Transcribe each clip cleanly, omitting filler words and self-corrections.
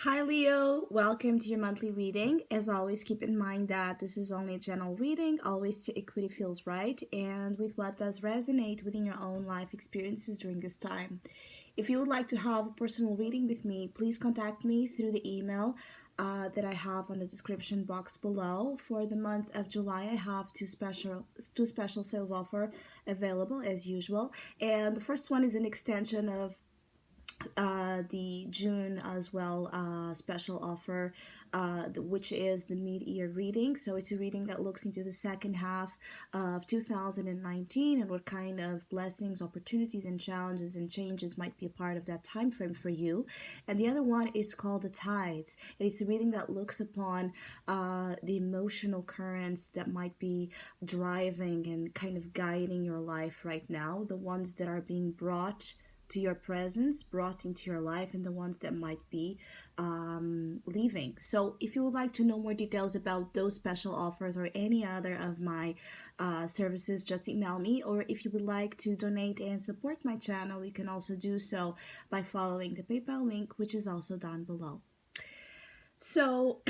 Hi Leo, welcome to your monthly reading. As always, keep in mind that this is only a general reading, always to equity feels right, and with what does resonate within your own life experiences during this time. If you would like to have a personal reading with me, please contact me through the email that I have on the description box below. For the month of July, I have two special sales offer available as usual, and the first one is an extension of the June as well special offer, which is the mid-year reading. So it's a reading that looks into the second half of 2019 and what kind of blessings, opportunities, and challenges and changes might be a part of that time frame for you. And the other one is called the Tides. And it's a reading that looks upon the emotional currents that might be driving and kind of guiding your life right now, the ones that are being brought to your presence, brought into your life, and the ones that might be leaving. So, if you would like to know more details about those special offers or any other of my services, just email me. Or if you would like to donate and support my channel, you can also do so by following the PayPal link, which is also down below. So,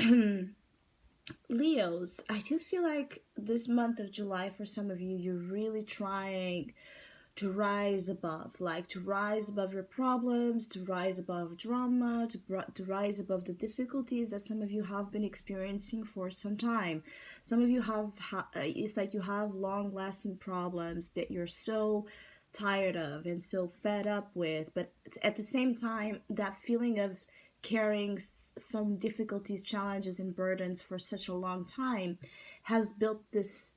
Leos, I do feel like this month of July, for some of you, you're really trying to rise above, like to rise above your problems, to rise above drama, to rise above the difficulties that some of you have been experiencing for some time. Some of you it's like you have long lasting problems that you're so tired of and so fed up with, but at the same time, that feeling of carrying some difficulties, challenges, and burdens for such a long time has built this,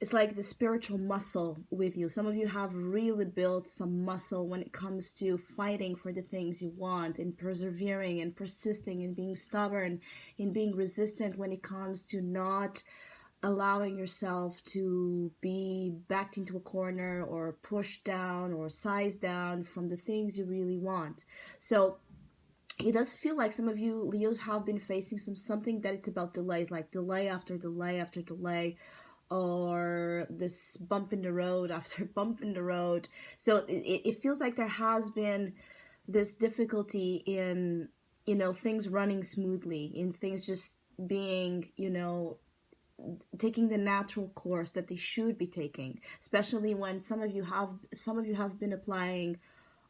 it's like the spiritual muscle with you. Some of you have really built some muscle when it comes to fighting for the things you want and persevering and persisting and being stubborn and being resistant when it comes to not allowing yourself to be backed into a corner or pushed down or sized down from the things you really want. So it does feel like some of you Leos have been facing something that it's about delays, like delay after delay after delay, or this bump in the road after bump in the road. So it feels like there has been this difficulty in, things running smoothly, in things just being, taking the natural course that they should be taking, especially when some of you have been applying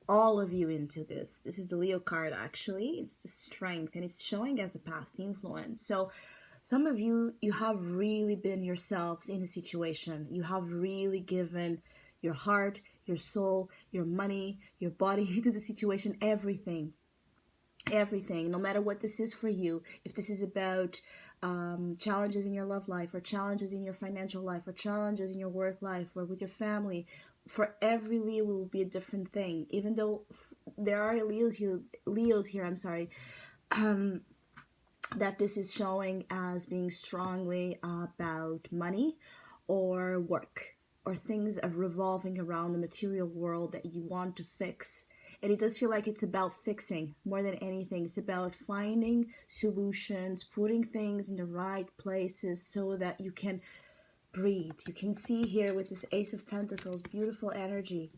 all of you into this is the Leo card. Actually, it's the Strength, and it's showing as a past influence. So some of you have really been yourselves in a situation. You have really given your heart, your soul, your money, your body to the situation, everything, no matter what this is for you. If this is about challenges in your love life, or challenges in your financial life, or challenges in your work life, or with your family, for every Leo will be a different thing. Even though there are Leos here, I'm sorry, that this is showing as being strongly about money or work or things of revolving around the material world that you want to fix. And it does feel like it's about fixing more than anything. It's about finding solutions, putting things in the right places so that you can breathe. You can see here with this Ace of Pentacles, beautiful energy.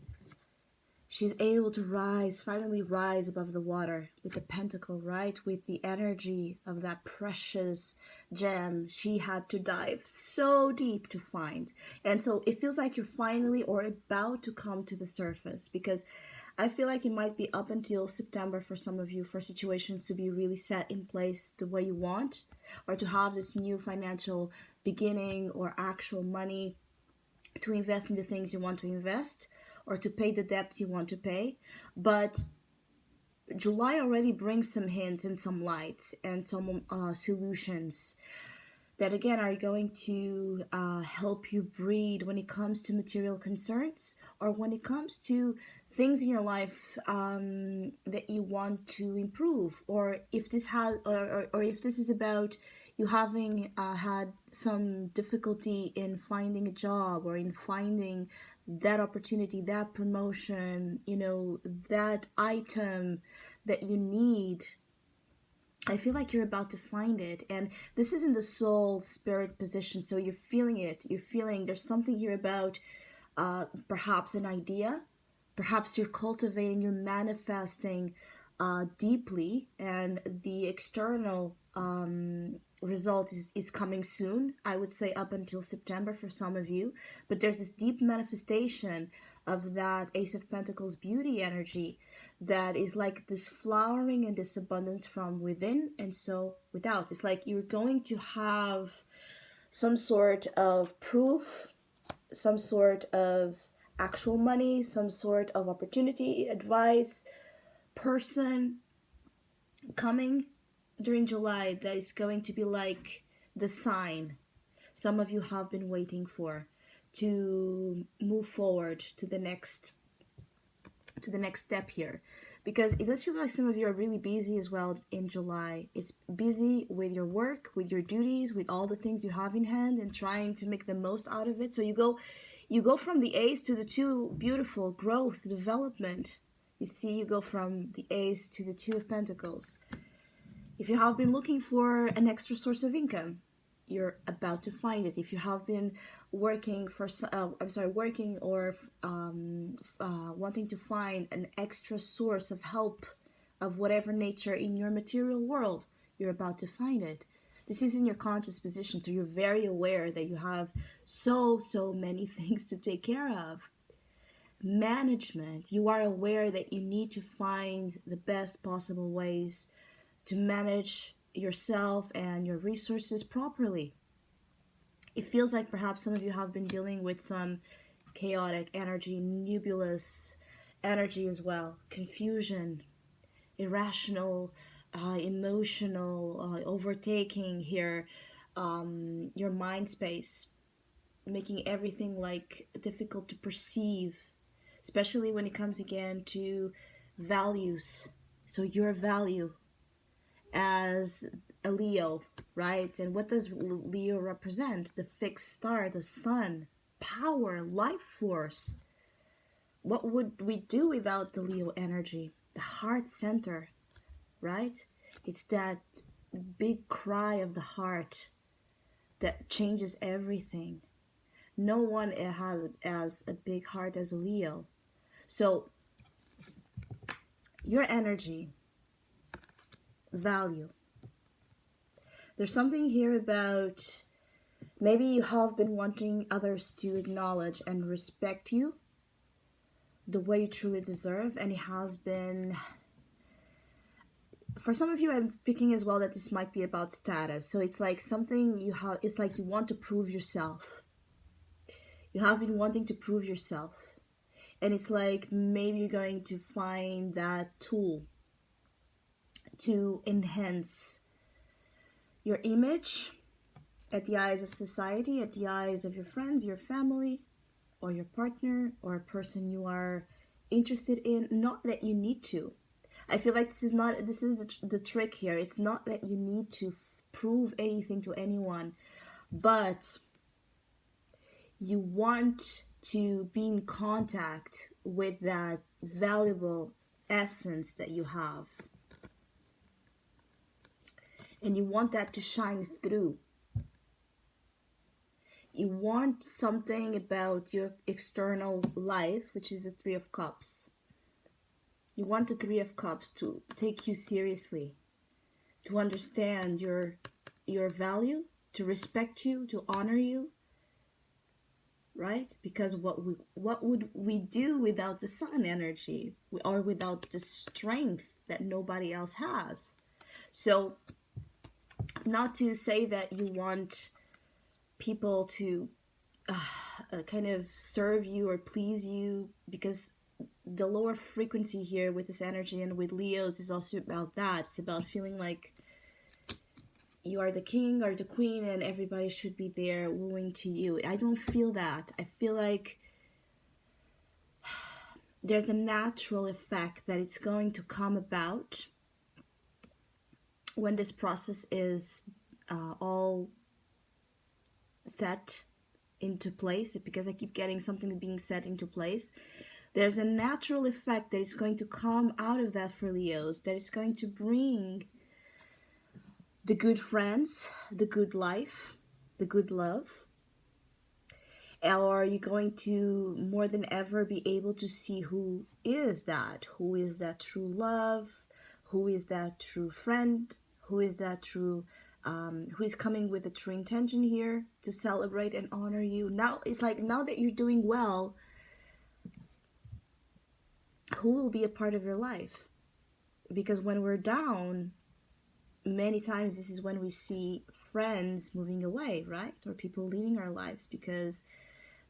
She's able to finally rise above the water with the pentacle, right? With the energy of that precious gem she had to dive so deep to find. And so it feels like you're finally or about to come to the surface, because I feel like it might be up until September for some of you for situations to be really set in place the way you want, or to have this new financial beginning or actual money to invest in the things you want to invest, or to pay the debts you want to pay. But July already brings some hints and some lights and some solutions that again are going to help you breathe when it comes to material concerns, or when it comes to things in your life that you want to improve, or if this has or if this is about you having had some difficulty in finding a job, or in finding that opportunity, that promotion, that item that you need. I feel like you're about to find it, and this is in the soul spirit position, so you're feeling it. You're feeling there's something here about perhaps an idea, perhaps you're cultivating, you're manifesting deeply, and the external result is coming soon. I would say up until September for some of you, but there's this deep manifestation of that Ace of Pentacles beauty energy that is like this flowering and this abundance from within and so without. It's like you're going to have some sort of proof, some sort of actual money, some sort of opportunity, advice, person coming during July that is going to be like the sign some of you have been waiting for to move forward to the next step here, because it does feel like some of you are really busy as well in July. It's busy with your work, with your duties, with all the things you have in hand and trying to make the most out of it. So you go from the Ace to the Two, beautiful growth, development. You see, you go from the Ace to the Two of Pentacles. If you have been looking for an extra source of income, you're about to find it. If you have been working for, working or wanting to find an extra source of help of whatever nature in your material world, you're about to find it. This is in your conscious position, so you're very aware that you have so many things to take care of. Management, you are aware that you need to find the best possible ways to manage yourself and your resources properly. It feels like perhaps some of you have been dealing with some chaotic energy, nebulous energy as well, confusion, irrational, emotional overtaking here, your mind space, making everything like difficult to perceive, especially when it comes again to values. So your value as a Leo, right? And what does Leo represent? The fixed star, the sun, power, life force. What would we do without the Leo energy? The heart center, right? It's that big cry of the heart that changes everything. No one has as a big heart as a Leo. So your energy, value. There's something here about maybe you have been wanting others to acknowledge and respect you the way you truly deserve, and it has been, for some of you, I'm picking as well that this might be about status. So it's like something you have, it's like you want to prove yourself. You have been wanting to prove yourself, and it's like maybe you're going to find that tool to enhance your image at the eyes of society, at the eyes of your friends, your family, or your partner, or a person you are interested in. Not that you need to. I feel like this is the trick here. It's not that you need to prove anything to anyone, but you want to be in contact with that valuable essence that you have. And you want that to shine through. You want something about your external life, which is the Three of Cups. You want the Three of Cups to take you seriously, to understand your value, to respect you, to honor you, right? Because what would we do without the sun energy, or without the strength that nobody else has? So, not to say that you want people to kind of serve you or please you, because the lower frequency here with this energy and with Leos is also about that. It's about feeling like you are the king or the queen and everybody should be there wooing to you. I don't feel that. I feel like there's a natural effect that it's going to come about when this process is all set into place, because I keep getting something being set into place. There's a natural effect that is going to come out of that for Leos, that is going to bring the good friends, the good life, the good love. Or are you going to more than ever be able to see who is that true love, who is that true friend, who is that true who is coming with a true intention here to celebrate and honor you. Now it's like, now that you're doing well, who will be a part of your life? Because when we're down, many times this is when we see friends moving away, right? Or people leaving our lives because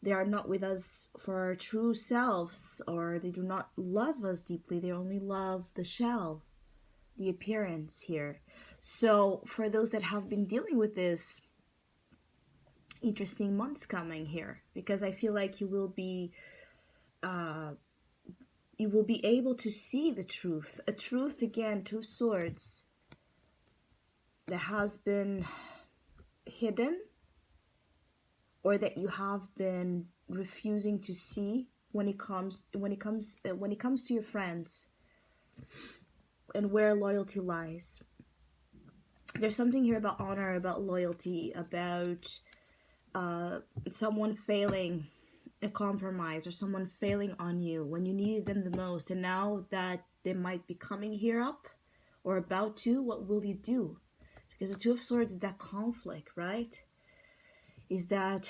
they are not with us for our true selves, or they do not love us deeply. They only love the shell, the appearance here. So for those that have been dealing with this, interesting months coming here, because I feel like uh you will be able to see the truth, a truth, again, two swords, that has been hidden, or that you have been refusing to see when it comes to your friends, and where loyalty lies. There's something here about honor, about loyalty, about someone failing a compromise, or someone failing on you when you needed them the most, and now that they might be coming here up or about to, what will you do? Because the Two of Swords is that conflict, right? Is that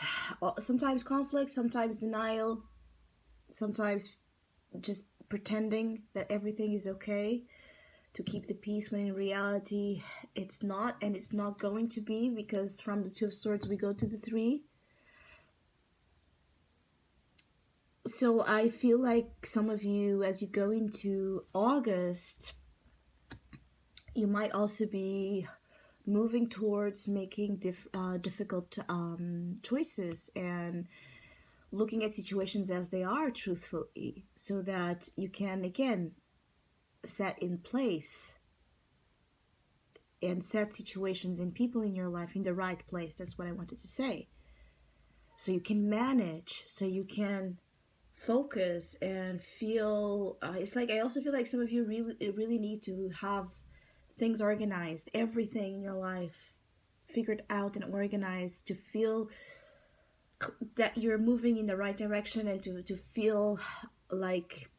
sometimes conflict, sometimes denial, sometimes just pretending that everything is okay to keep the peace, when in reality it's not, and it's not going to be, because from the Two of Swords we go to the Three. So I feel like some of you, as you go into August, you might also be moving towards making difficult choices, and looking at situations as they are truthfully, so that you can again set in place and set situations and people in your life in the right place. That's what I wanted to say. So you can manage, so you can focus and feel it's like, I also feel like some of you really need to have things organized, everything in your life figured out and organized, to feel that you're moving in the right direction, and to feel like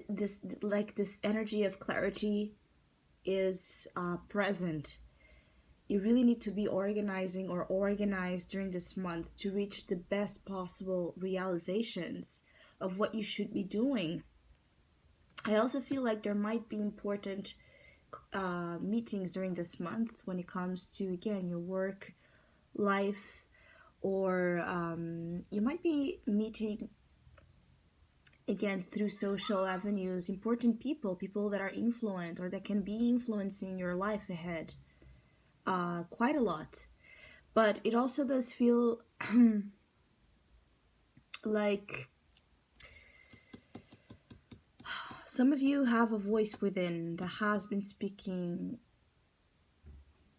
this energy of clarity is present. You really need to be organizing or organized during this month to reach the best possible realizations of what you should be doing. I also feel like there might be important meetings during this month when it comes to, again, your work life, or you might be meeting, again, through social avenues, important people that are influent, or that can be influencing your life ahead quite a lot. But it also does feel like some of you have a voice within that has been speaking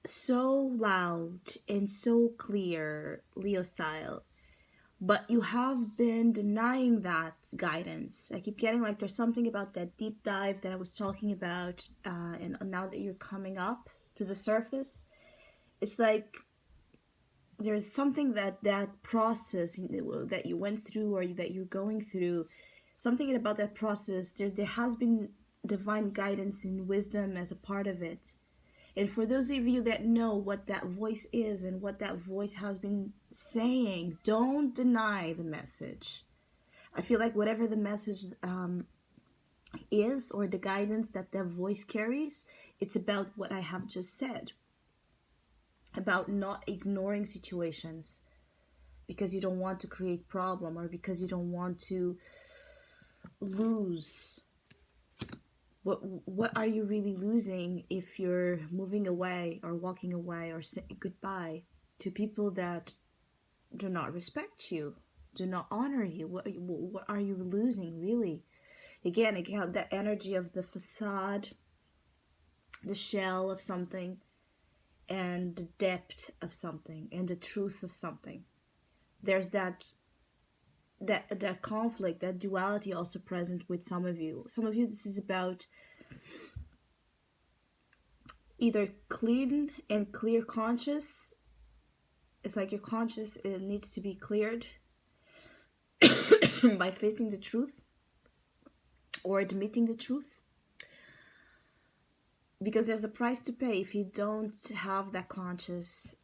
so loud and so clear, Leo style, but you have been denying that guidance. I keep getting like there's something about that deep dive that I was talking about, and now that you're coming up to the surface, it's like there's something that process that you went through, or that you're going through, something about that process. There has been divine guidance and wisdom as a part of it. And for those of you that know what that voice is and what that voice has been saying, don't deny the message. I feel like whatever the message is, or the guidance that that voice carries, it's about what I have just said. About not ignoring situations because you don't want to create problem, or because you don't want to lose. What are you really losing if you're moving away, or walking away, or saying goodbye to people that do not respect you, do not honor you? What are you losing, really? Again, that energy of the facade, the shell of something, and the depth of something, and the truth of something. There's that conflict, that duality also present with some of you. Some of you, this is about either clean and clear conscious. It's like your conscious, it needs to be cleared by facing the truth, or admitting the truth. because there's a price to pay if you don't have that conscious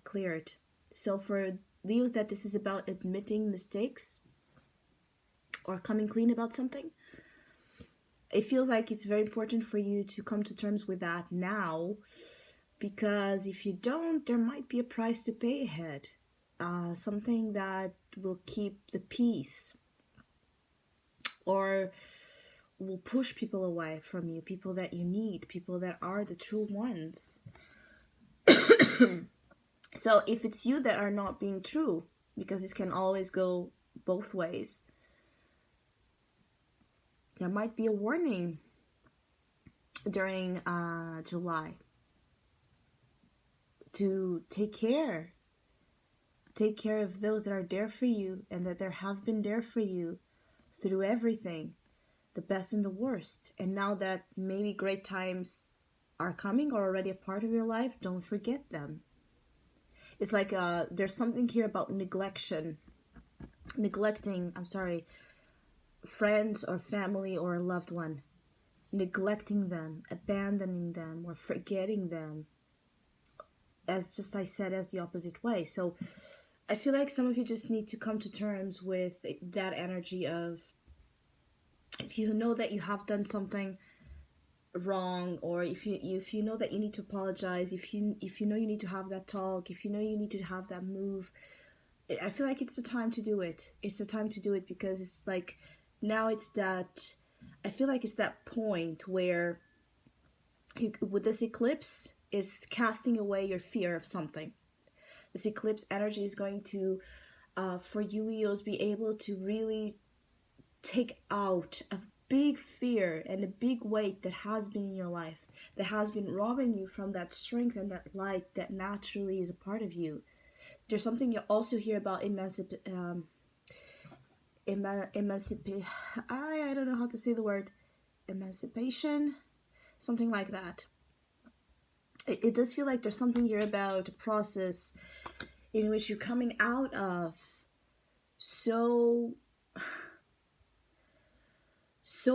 cleared. So for Leos, that this is about admitting mistakes or coming clean about something. It feels like it's very important for you to come to terms with that now, because if you don't, there might be a price to pay ahead. Something that will keep the peace or will push people away from you, people that you need, people that are the true ones. So if it's you that are not being true, because this can always go both ways, there might be a warning during July to take care. Take care of those that are there for you and that there have been there for you through everything, the best and the worst. And now that maybe great times are coming or already a part of your life, don't forget them. It's like there's something here about neglecting, friends or family or a loved one. Neglecting them, abandoning them, or forgetting them. As just I said, as the opposite way. So I feel like some of you just need to come to terms with that energy of, if you know that you have done something wrong, or if you know that you need to apologize, if you know you need to have that talk, if you know you need to have that move, I feel like it's the time to do it. It's the time to do it, because it's like now it's that, I feel like it's that point where with this eclipse is casting away your fear of something. This eclipse energy is going to, for you Leos, be able to really take out a big fear and a big weight that has been in your life, that has been robbing you from that strength and that light that naturally is a part of you. There's something you also hear about I don't know how to say the word, emancipation, something like that. It does feel like there's something here about a process in which you're coming out of so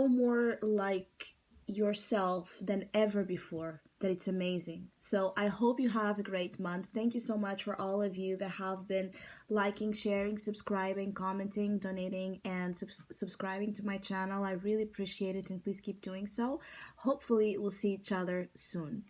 more like yourself than ever before, that it's amazing. So I hope you have a great month. Thank you so much for all of you that have been liking, sharing, subscribing, commenting, donating, and subscribing to my channel. I really appreciate it, and please keep doing so. Hopefully we'll see each other soon.